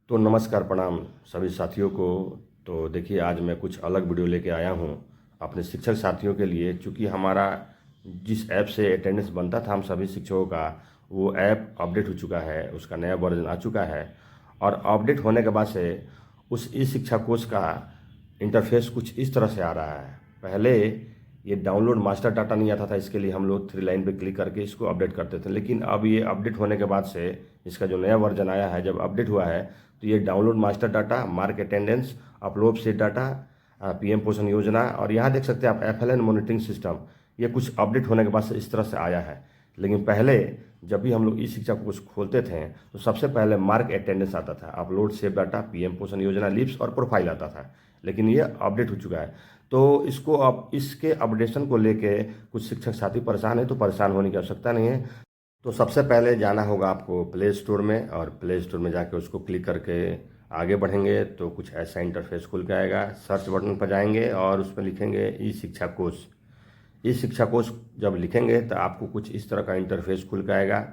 तो नमस्कार प्रणाम सभी साथियों को। तो देखिए, आज मैं कुछ अलग वीडियो लेके आया हूँ अपने शिक्षक साथियों के लिए। चूँकि हमारा जिस ऐप से अटेंडेंस बनता था हम सभी शिक्षकों का, वो ऐप अपडेट हो चुका है, उसका नया वर्जन आ चुका है। और अपडेट होने के बाद से उस ई शिक्षा कोर्स का इंटरफेस कुछ इस तरह से आ रहा है। पहले ये डाउनलोड मास्टर डाटा नहीं आता था, इसके लिए हम लोग 3 लाइन पे क्लिक करके इसको अपडेट करते थे। लेकिन अब ये अपडेट होने के बाद से इसका जो नया वर्जन आया है, जब अपडेट हुआ है तो ये download master data, mark attendance, upload seat data, PM पोषण योजना, और यहाँ देख सकते हैं आप एफएलएन मॉनिटरिंग सिस्टम, ये कुछ अपडेट होने के बाद से इस तरह से आया है। लेकिन पहले जब भी हम लोग ई शिक्षा कोर्स खोलते थे तो सबसे पहले मार्क अटेंडेंस आता था, अपलोड सेव डाटा, पीएम पोषण योजना, लिप्स और प्रोफाइल आता था। लेकिन ये अपडेट हो चुका है। तो इसको अब इसके अपडेशन को लेके कुछ शिक्षक साथी परेशान है, तो परेशान होने की आवश्यकता नहीं है। तो सबसे पहले जाना होगा आपको प्ले स्टोर में, और प्ले स्टोर में जाके उसको क्लिक करके आगे बढ़ेंगे तो कुछ ऐसा इंटरफेस खुल के आएगा। सर्च बटन पर जाएंगे और उस पर लिखेंगे ई शिक्षा कोर्स। ई शिक्षा कोर्स जब लिखेंगे तो आपको कुछ इस तरह का इंटरफेस खुल के आएगा।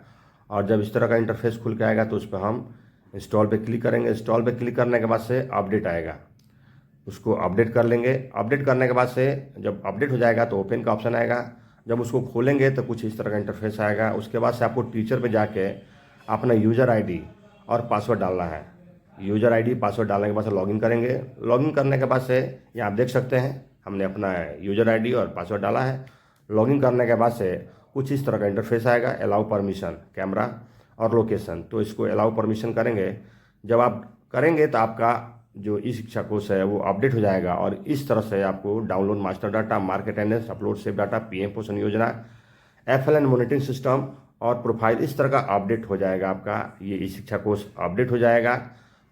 और जब इस तरह का इंटरफेस खुल के आएगा तो उस पर हम इंस्टॉल पे क्लिक करेंगे। इंस्टॉल पे क्लिक करने के बाद से अपडेट आएगा, उसको अपडेट कर लेंगे। अपडेट करने के बाद से जब अपडेट हो जाएगा तो ओपन का ऑप्शन आएगा। जब उसको खोलेंगे तो कुछ इस तरह का इंटरफेस आएगा। उसके बाद से आपको टीचर पे जाके अपना यूज़र आईडी और पासवर्ड डालना है। यूज़र आईडी पासवर्ड डालने के बाद से लॉगिन करेंगे। लॉगिन करने के बाद से यहाँ आप देख सकते हैं हमने अपना यूज़र आईडी और पासवर्ड डाला है। लॉगिन करने के बाद से कुछ इस तरह का इंटरफेस आएगा, अलाउ परमिशन कैमरा और लोकेशन। तो इसको अलाउ परमिशन करेंगे। जब आप करेंगे तो आपका जो ई शिक्षा कोर्स है वो अपडेट हो जाएगा, और इस तरह से आपको download master data, mark attendance, upload save data, PM पोषण योजना, एफएलएन मॉनिटरिंग सिस्टम और प्रोफाइल, इस तरह का अपडेट हो जाएगा। आपका ये ई शिक्षा कोर्स अपडेट हो जाएगा।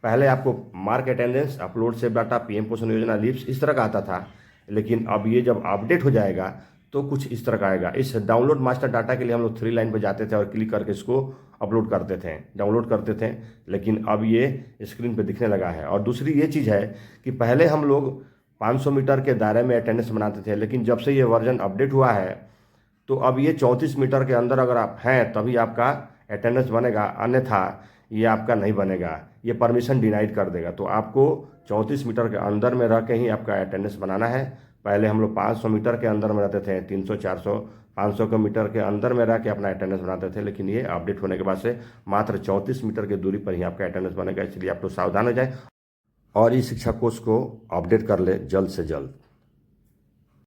पहले आपको mark attendance, upload save data, PM पोषण योजना, लिप्स इस तरह का आता था। लेकिन अब ये जब अपडेट हो जाएगा तो कुछ इस तरह का आएगा। इस डाउनलोड मास्टर डाटा के लिए हम लोग 3 लाइन पर जाते थे और क्लिक करके इसको अपलोड करते थे, डाउनलोड करते थे। लेकिन अब ये स्क्रीन पे दिखने लगा है। और दूसरी ये चीज़ है कि पहले हम लोग 500 मीटर के दायरे में अटेंडेंस बनाते थे, लेकिन जब से ये वर्जन अपडेट हुआ है तो अब ये 34 मीटर के अंदर अगर आप हैं तभी आपका अटेंडेंस बनेगा, अन्यथा ये आपका नहीं बनेगा, ये परमिशन डिनाइड कर देगा। तो आपको 34 मीटर के अंदर में रह के ही आपका अटेंडेंस बनाना है। पहले हम लोग 500 मीटर के अंदर में रहते थे, 300, 400, 500 के मीटर के अंदर में रह के अपना अटेंडेंस बनाते थे। लेकिन ये अपडेट होने के बाद से मात्र 34 मीटर की दूरी पर ही आपका अटेंडेंस बनेगा। इसलिए आप तो सावधान हो जाए और इस शिक्षा कोर्स को अपडेट कर ले जल्द से जल्द।